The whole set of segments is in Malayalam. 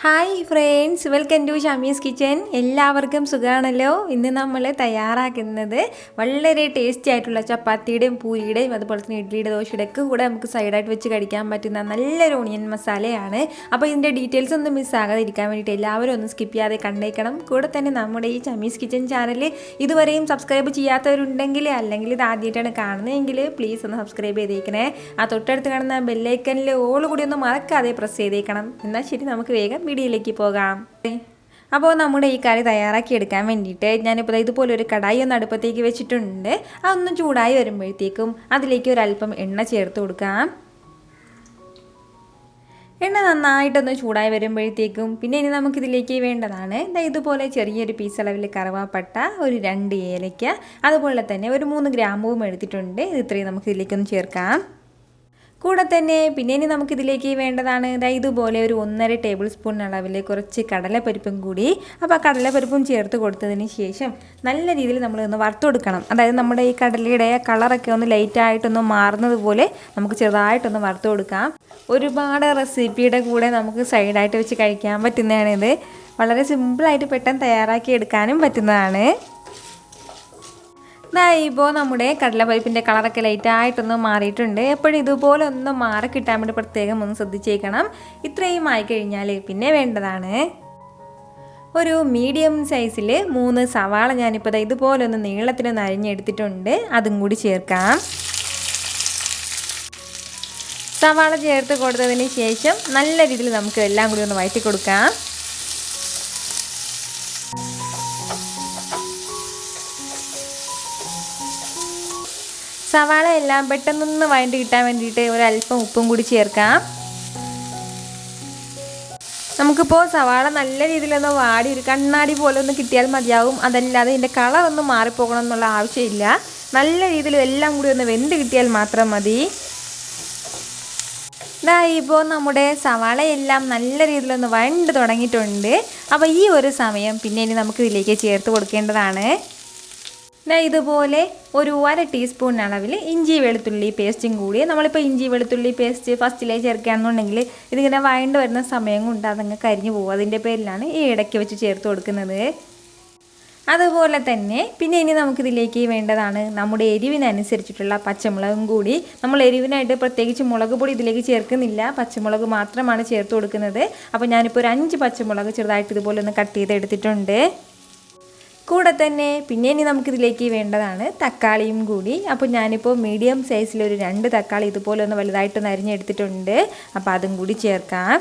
Hi friends, welcome to Shami's kitchen. എല്ലാവർക്കും സുഖമാണല്ലോ. ഇന്ന് നമ്മൾ തയ്യാറാക്കുന്നത് വളരെ ടേസ്റ്റി ആയിട്ടുള്ള ചപ്പാത്തിയുടെയും പൂരിയുടെയും അതുപോലെ തന്നെ ഇഡ്ഡലിയുടെ ദോശയുടെ ഒക്കെ കൂടെ നമുക്ക് സൈഡായിട്ട് വെച്ച് കഴിക്കാൻ പറ്റുന്ന നല്ലൊരു ഓണിയൻ മസാലയാണ്. അപ്പോൾ ഇതിൻ്റെ ഡീറ്റെയിൽസ് ഒന്നും മിസ്സാകാതെ ഇരിക്കാൻ വേണ്ടിയിട്ട് എല്ലാവരും ഒന്ന് സ്കിപ്പ് ചെയ്യാതെ കണ്ടേക്കണം. കൂടെ തന്നെ നമ്മുടെ ഈ ഷമീസ് കിച്ചൻ ചാനൽ ഇതുവരെയും സബ്സ്ക്രൈബ് ചെയ്യാത്തവരുണ്ടെങ്കിൽ അല്ലെങ്കിൽ ഇത് ആദ്യമായിട്ടാണ് കാണുന്നതെങ്കിൽ പ്ലീസ് ഒന്ന് സബ്സ്ക്രൈബ് ചെയ്തേക്കണേ. ആ തൊട്ടടുത്ത് കാണുന്ന ബെല്ലൈക്കനിൽ ഓൾ കൂടി ഒന്ന് മറക്കാതെ പ്രസ് ചെയ്തേക്കണം. എന്നാൽ ശരി, നമുക്ക് വേഗം വീഡിയോയിലേക്ക് പോകാം. അപ്പോൾ നമ്മുടെ ഈ കറി തയ്യാറാക്കി എടുക്കാൻ വേണ്ടിയിട്ട് ഞാനിപ്പോൾ ഇതുപോലെ ഒരു കടായി ഒന്ന് അടുപ്പത്തേക്ക് വെച്ചിട്ടുണ്ട്. അതൊന്ന് ചൂടായി വരുമ്പോഴത്തേക്കും അതിലേക്ക് ഒരല്പം എണ്ണ ചേർത്ത് കൊടുക്കാം. എണ്ണ നന്നായിട്ടൊന്ന് ചൂടായി വരുമ്പോഴത്തേക്കും പിന്നെ ഇനി നമുക്കിതിലേക്ക് വേണ്ടതാണ് ഇതുപോലെ ചെറിയൊരു പീസ് അളവിൽ കറുവാപ്പട്ട, ഒരു 2 ഏലയ്ക്ക, അതുപോലെ തന്നെ ഒരു 3 ഗ്രാമ്പൂവും എടുത്തിട്ടുണ്ട്. ഇത് ഇത്രയും നമുക്കിതിലേക്കൊന്ന് ചേർക്കാം. കൂടെ തന്നെ പിന്നെ ഇനി നമുക്കിതിലേക്ക് വേണ്ടതാണ് ഇതുപോലെ ഒരു 1.5 ടേബിൾ സ്പൂൺ അളവിൽ കുറച്ച് കടലപ്പരിപ്പും കൂടി. അപ്പോൾ ആ കടലപ്പരിപ്പും ചേർത്ത് കൊടുത്തതിന് ശേഷം നല്ല രീതിയിൽ നമ്മളൊന്ന് വറുത്ത് കൊടുക്കണം. അതായത് നമ്മുടെ ഈ കടലയുടെ കളറൊക്കെ ഒന്ന് ലൈറ്റായിട്ടൊന്ന് മാറുന്നത് പോലെ നമുക്ക് ചെറുതായിട്ടൊന്ന് വറുത്ത് കൊടുക്കാം. ഒരുപാട് റെസിപ്പിയുടെ കൂടെ നമുക്ക് സൈഡായിട്ട് വെച്ച് കഴിക്കാൻ പറ്റുന്നതാണിത്. വളരെ സിമ്പിളായിട്ട് പെട്ടെന്ന് തയ്യാറാക്കി എടുക്കാനും പറ്റുന്നതാണ്. ഇപ്പോൾ നമ്മുടെ കടലപ്പരിപ്പിൻ്റെ കളറൊക്കെ ലൈറ്റായിട്ടൊന്ന് മാറിയിട്ടുണ്ട്. എപ്പോഴും ഇതുപോലെ ഒന്ന് മാറി കിട്ടാൻ വേണ്ടി പ്രത്യേകം ഒന്ന് ശ്രദ്ധിച്ചേക്കണം. ഇത്രയും ആയിക്കഴിഞ്ഞാൽ പിന്നെ വേണ്ടതാണ് ഒരു മീഡിയം സൈസിൽ 3 സവാള ഞാനിപ്പോൾ ഇതുപോലെ ഒന്ന് നീളത്തിനൊന്ന് അരിഞ്ഞെടുത്തിട്ടുണ്ട്. അതും കൂടി ചേർക്കാം. സവാള ചേർത്ത് കൊടുത്തതിന് ശേഷം നല്ല രീതിയിൽ നമുക്ക് എല്ലാം കൂടി ഒന്ന് വഴറ്റി കൊടുക്കാം. സവാള എല്ലാം പെട്ടെന്നൊന്ന് വഴറ്റി കിട്ടാൻ വേണ്ടിയിട്ട് ഒരല്പം ഉപ്പും കൂടി ചേർക്കാം. നമുക്കിപ്പോൾ സവാള നല്ല രീതിയിലൊന്ന് വാടി ഒരു കണ്ണാടി പോലെ ഒന്ന് കിട്ടിയാൽ മതിയാവും. അതല്ലാതെ ഇതിൻ്റെ കളറൊന്നും മാറിപ്പോകണം എന്നുള്ള ആവശ്യമില്ല. നല്ല രീതിയിൽ എല്ലാം കൂടി ഒന്ന് വെന്ത് കിട്ടിയാൽ മാത്രം മതി. ഇപ്പോൾ നമ്മുടെ സവാളയെല്ലാം നല്ല രീതിയിലൊന്ന് വഴണ്ട് തുടങ്ങിയിട്ടുണ്ട്. അപ്പോൾ ഈ ഒരു സമയം പിന്നെ ഇനി നമുക്ക് ഇതിലേക്ക് ചേർത്ത് കൊടുക്കേണ്ടതാണ് ഇതുപോലെ ഒരു 1 ടീസ്പൂൺ അളവിൽ ഇഞ്ചി വെളുത്തുള്ളി പേസ്റ്റും കൂടി. നമ്മളിപ്പോൾ ഇഞ്ചി വെളുത്തുള്ളി പേസ്റ്റ് ഫസ്റ്റിലേ ചേർക്കുകയാണെന്നുണ്ടെങ്കിൽ ഇതിങ്ങനെ വഴണ്ട് വരുന്ന സമയം കൊണ്ട് അതങ്ങ് കരിഞ്ഞു പോകും. അതിൻ്റെ പേരിലാണ് ഈ ഇടയ്ക്ക് വെച്ച് ചേർത്ത് കൊടുക്കുന്നത്. അതുപോലെ തന്നെ പിന്നെ ഇനി നമുക്കിതിലേക്ക് വേണ്ടതാണ് നമ്മുടെ എരിവിനനുസരിച്ചിട്ടുള്ള പച്ചമുളകും കൂടി. നമ്മൾ എരിവിനായിട്ട് പ്രത്യേകിച്ച് മുളക് പൊടി ഇതിലേക്ക് ചേർക്കുന്നില്ല, പച്ചമുളക് മാത്രമാണ് ചേർത്ത് കൊടുക്കുന്നത്. അപ്പോൾ ഞാനിപ്പോൾ ഒരു 5 പച്ചമുളക് ചെറുതായിട്ട് ഇതുപോലെ ഒന്ന് കട്ട് ചെയ്തെടുത്തിട്ടുണ്ട്. കൂടെ തന്നെ പിന്നെ ഇനി നമുക്കിതിലേക്ക് വേണ്ടതാണ് തക്കാളിയും കൂടി. അപ്പോൾ ഞാനിപ്പോൾ മീഡിയം സൈസിൽ ഒരു 2 തക്കാളി ഇതുപോലെ ഒന്ന് വലുതായിട്ടൊന്ന് അരിഞ്ഞെടുത്തിട്ടുണ്ട്. അപ്പോൾ അതും കൂടി ചേർക്കാം.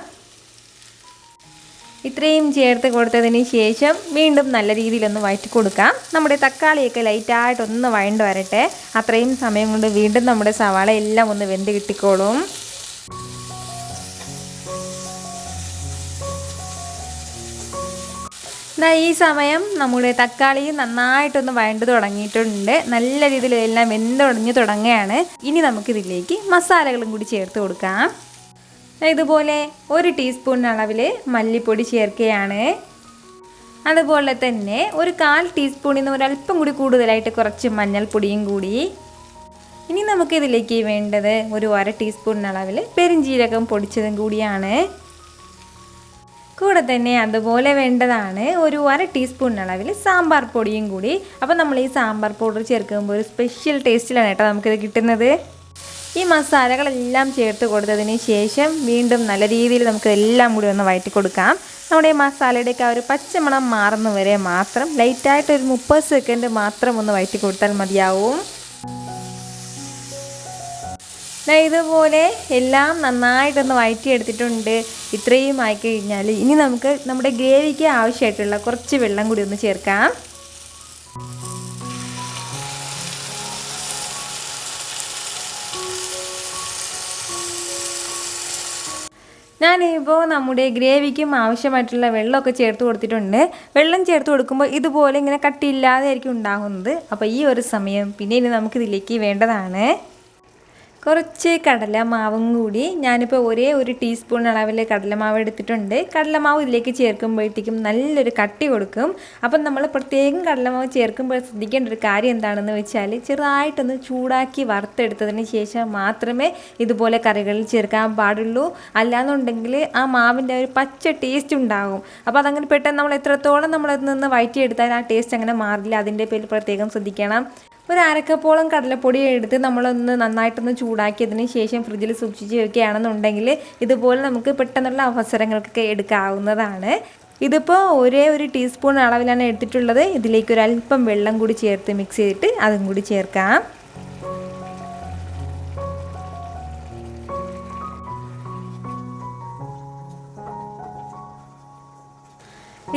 ഇത്രയും ചേർത്ത് കൊടുത്തതിന് ശേഷം വീണ്ടും നല്ല രീതിയിലൊന്ന് വഴറ്റി കൊടുക്കാം. നമ്മുടെ തക്കാളിയൊക്കെ ലൈറ്റായിട്ടൊന്ന് വഴണ്ട് വരട്ടെ. അത്രയും സമയം കൊണ്ട് വീണ്ടും നമ്മുടെ സവാള എല്ലാം ഒന്ന് വെന്ത് കിട്ടിക്കോളും. ഈ സമയം നമ്മുടെ തക്കാളി നന്നായിട്ടൊന്ന് വഴണ്ട് തുടങ്ങിയിട്ടുണ്ട്. നല്ല രീതിയിൽ എല്ലാം വെന്തുടഞ്ഞ് തുടങ്ങുകയാണ്. ഇനി നമുക്കിതിലേക്ക് മസാലകളും കൂടി ചേർത്ത് കൊടുക്കാം. ഇതുപോലെ 1 ടീസ്പൂൺ അളവിൽ മല്ലിപ്പൊടി ചേർക്കുകയാണ്. അതുപോലെ തന്നെ ഒരു 1/4 ടീസ്പൂണിൽ നിന്ന് ഒരല്പം കൂടി കൂടുതലായിട്ട് കുറച്ച് മഞ്ഞൾപ്പൊടിയും കൂടി. ഇനി നമുക്കിതിലേക്ക് വേണ്ടത് ഒരു 1 ടീസ്പൂൺ അളവിൽ പെരുംജീരകം പൊടിച്ചതും കൂടിയാണ്. കൂടെ തന്നെ അതുപോലെ വേണ്ടതാണ് ഒരു 1 ടീസ്പൂൺ അളവിൽ സാമ്പാർ പൊടിയും കൂടി. അപ്പോൾ നമ്മൾ ഈ സാമ്പാർ പൗഡർ ചേർക്കുമ്പോൾ ഒരു സ്പെഷ്യൽ ടേസ്റ്റിലാണ് കേട്ടോ നമുക്കിത് കിട്ടുന്നത്. ഈ മസാലകളെല്ലാം ചേർത്ത് കൊടുത്തതിന് ശേഷം വീണ്ടും നല്ല രീതിയിൽ നമുക്ക് എല്ലാം കൂടി ഒന്ന് വഴറ്റി കൊടുക്കാം. നമ്മുടെ ഈ മസാലയുടെയൊക്കെ ഒരു പച്ചമണം മാറുന്നവരെ മാത്രം ലൈറ്റായിട്ട് ഒരു 30 സെക്കൻഡ് മാത്രം ഒന്ന് വഴറ്റി കൊടുത്താൽ മതിയാവും. ഇതുപോലെ എല്ലാം നന്നായിട്ടൊന്ന് വഴറ്റിയെടുത്തിട്ടുണ്ട്. ഇത്രയും ആയിക്കഴിഞ്ഞാൽ ഇനി നമുക്ക് നമ്മുടെ ഗ്രേവിക്ക് ആവശ്യമായിട്ടുള്ള കുറച്ച് വെള്ളം കൂടി ഒന്ന് ചേർക്കാം. ഞാനിപ്പോൾ നമ്മുടെ ഗ്രേവിക്കും ആവശ്യമായിട്ടുള്ള വെള്ളമൊക്കെ ചേർത്ത് കൊടുത്തിട്ടുണ്ട്. വെള്ളം ചേർത്ത് കൊടുക്കുമ്പോൾ ഇതുപോലെ ഇങ്ങനെ കട്ടിയില്ലാതെ ആയിരിക്കും ഉണ്ടാകുന്നത്. അപ്പോൾ ഈ ഒരു സമയം പിന്നെ ഇനി നമുക്കിതിലേക്ക് വേണ്ടതാണ് കുറച്ച് കടലമാവും കൂടി ഞാനിപ്പോൾ ഒരേ ഒരു ടീസ്പൂൺ അളവിൽ കടലമാവ് എടുത്തിട്ടുണ്ട്. കടലമാവ് ഇതിലേക്ക് ചേർക്കുമ്പോഴത്തേക്കും നല്ലൊരു കട്ടി കൊടുക്കും. അപ്പം നമ്മൾ പ്രത്യേകം കടലമാവ് ചേർക്കുമ്പോൾ ശ്രദ്ധിക്കേണ്ട ഒരു കാര്യം എന്താണെന്ന് വെച്ചാൽ ചെറുതായിട്ടൊന്ന് ചൂടാക്കി വറുത്തെടുത്തതിന് ശേഷം മാത്രമേ ഇതുപോലെ കറികളിൽ ചേർക്കാൻ പാടുള്ളൂ. അല്ലാന്നുണ്ടെങ്കിൽ ആ മാവിൻ്റെ ഒരു പച്ച ടേസ്റ്റ് ഉണ്ടാകും. അപ്പോൾ അതങ്ങനെ പെട്ടെന്ന് നമ്മൾ എത്രത്തോളം നമ്മളതിൽ നിന്ന് വഴറ്റിയെടുത്താൽ ആ ടേസ്റ്റ് അങ്ങനെ മാറില്ല. അതിൻ്റെ പേരിൽ പ്രത്യേകം ശ്രദ്ധിക്കണം. ഒരു അരക്കപ്പോളം കടലപ്പൊടി എടുത്ത് നമ്മളൊന്ന് നന്നായിട്ടൊന്ന് ചൂടാക്കിയതിന് ശേഷം ഫ്രിഡ്ജിൽ സൂക്ഷിച്ച് വെക്കുകയാണെന്നുണ്ടെങ്കിൽ ഇതുപോലെ നമുക്ക് പെട്ടെന്നുള്ള അവസരങ്ങൾക്കൊക്കെ എടുക്കാവുന്നതാണ്. ഇതിപ്പോൾ ഒരേ ഒരു ടീസ്പൂൺ അളവിലാണ് എടുത്തിട്ടുള്ളത്. ഇതിലേക്ക് ഒരു അല്പം വെള്ളം കൂടി ചേർത്ത് മിക്സ് ചെയ്തിട്ട് അതും കൂടി ചേർക്കാം.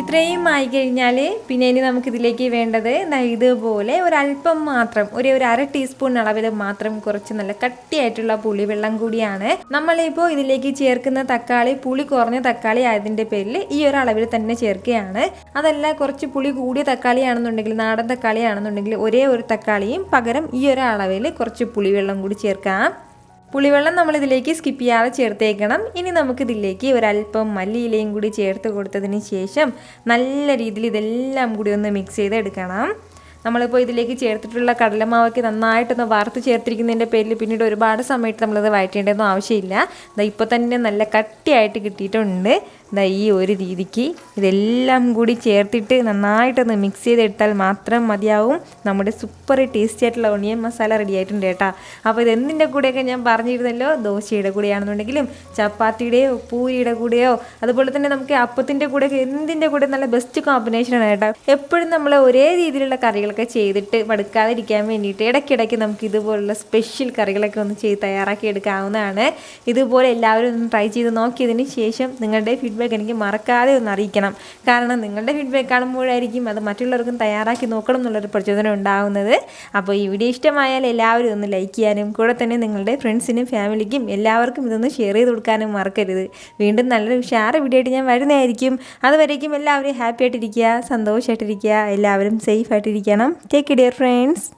ഇത്രയും ആയി കഴിഞ്ഞാൽ പിന്നെ ഇനി നമുക്കിതിലേക്ക് വേണ്ടത് ഇതുപോലെ ഒരല്പം മാത്രം ഒരു അര ടീസ്പൂൺ അളവിൽ മാത്രം കുറച്ച് നല്ല കട്ടിയായിട്ടുള്ള പുളിവെള്ളം കൂടിയാണ്. നമ്മളിപ്പോൾ ഇതിലേക്ക് ചേർക്കുന്ന തക്കാളി പുളി കുറഞ്ഞ തക്കാളി ആയതിൻ്റെ പേരിൽ ഈ ഒരു അളവിൽ തന്നെ ചേർക്കുകയാണ്. അതല്ല കുറച്ച് പുളി കൂടിയ തക്കാളി ആണെന്നുണ്ടെങ്കിൽ നാടൻ തക്കാളി ആണെന്നുണ്ടെങ്കിൽ ഒരേ ഒരു തക്കാളിയും പകരം ഈ ഒരു അളവിൽ കുറച്ച് പുളിവെള്ളം കൂടി ചേർക്കാം. പുളിവെള്ളം നമ്മളിതിലേക്ക് സ്കിപ്പ് ചെയ്യാതെ ചേർത്തേക്കണം. ഇനി നമുക്കിതിലേക്ക് ഒരല്പം മല്ലിയിലയും കൂടി ചേർത്ത് കൊടുത്തതിന് ശേഷം നല്ല രീതിയിൽ ഇതെല്ലാം കൂടി ഒന്ന് മിക്സ് ചെയ്തെടുക്കണം. നമ്മളിപ്പോൾ ഇതിലേക്ക് ചേർത്തിട്ടുള്ള കടലമാവൊക്കെ നന്നായിട്ടൊന്ന് വറുത്ത് ചേർത്തിരിക്കുന്നതിൻ്റെ പേരിൽ പിന്നീട് ഒരുപാട് സമയത്ത് നമ്മളത് വഴറ്റേണ്ടതൊന്നും ആവശ്യമില്ല. ഇപ്പോൾ തന്നെ നല്ല കട്ടിയായിട്ട് കിട്ടിയിട്ടുണ്ട്. ഈ ഒരു രീതിക്ക് ഇതെല്ലാം കൂടി ചേർത്തിട്ട് നന്നായിട്ടൊന്ന് മിക്സ് ചെയ്തെടുത്താൽ മാത്രം മതിയാവും. നമ്മുടെ സൂപ്പർ ടേസ്റ്റി ആയിട്ടുള്ള ഒണിയൻ മസാല റെഡി ആയിട്ടുണ്ട് കേട്ടോ. അപ്പോൾ ഇതെന്തിൻ്റെ കൂടെയൊക്കെ ഞാൻ പറഞ്ഞിരുന്നല്ലോ, ദോശയുടെ കൂടെയാണെന്നുണ്ടെങ്കിലും ചപ്പാത്തിയുടെയോ പൂരിയുടെ കൂടെയോ അതുപോലെ തന്നെ നമുക്ക് അപ്പത്തിൻ്റെ കൂടെയൊക്കെ എന്തിൻ്റെ കൂടെ നല്ല ബെസ്റ്റ് കോമ്പിനേഷനാണ് കേട്ടോ. എപ്പോഴും നമ്മൾ ഒരേ രീതിയിലുള്ള കറികളൊക്കെ ചെയ്തിട്ട് മടുക്കാതിരിക്കാൻ വേണ്ടിയിട്ട് ഇടയ്ക്കിടയ്ക്ക് നമുക്ക് ഇതുപോലുള്ള സ്പെഷ്യൽ കറികളൊക്കെ ഒന്ന് ചെയ്ത് തയ്യാറാക്കി എടുക്കാവുന്നതാണ്. ഇതുപോലെ എല്ലാവരും ഒന്ന് ട്രൈ ചെയ്ത് നോക്കിയതിന് ശേഷം നിങ്ങളുടെ ഫീഡ്ബാക്ക് എനിക്ക് മറക്കാതെ ഒന്ന് അറിയിക്കണം. കാരണം നിങ്ങളുടെ ഫീഡ്ബാക്ക് കാണുമ്പോഴായിരിക്കും അത് മറ്റുള്ളവർക്കും തയ്യാറാക്കി നോക്കണം എന്നുള്ളൊരു പ്രചോദനം ഉണ്ടാകുന്നത്. അപ്പോൾ ഈ വീഡിയോ ഇഷ്ടമായാൽ എല്ലാവരും ഒന്ന് ലൈക്ക് ചെയ്യാനും കൂടെ തന്നെ നിങ്ങളുടെ ഫ്രണ്ട്സിനും ഫാമിലിക്കും എല്ലാവർക്കും ഇതൊന്ന് ഷെയർ ചെയ്ത് കൊടുക്കാനും മറക്കരുത്. വീണ്ടും നല്ലൊരു ഉഷാറ് വീഡിയോ ആയിട്ട് ഞാൻ വരുന്നതായിരിക്കും. അതുവരേക്കും എല്ലാവരും ഹാപ്പി ആയിട്ടിരിക്കുക, സന്തോഷമായിട്ടിരിക്കുക, എല്ലാവരും സേഫ് ആയിട്ടിരിക്കണം. Take care dear friends.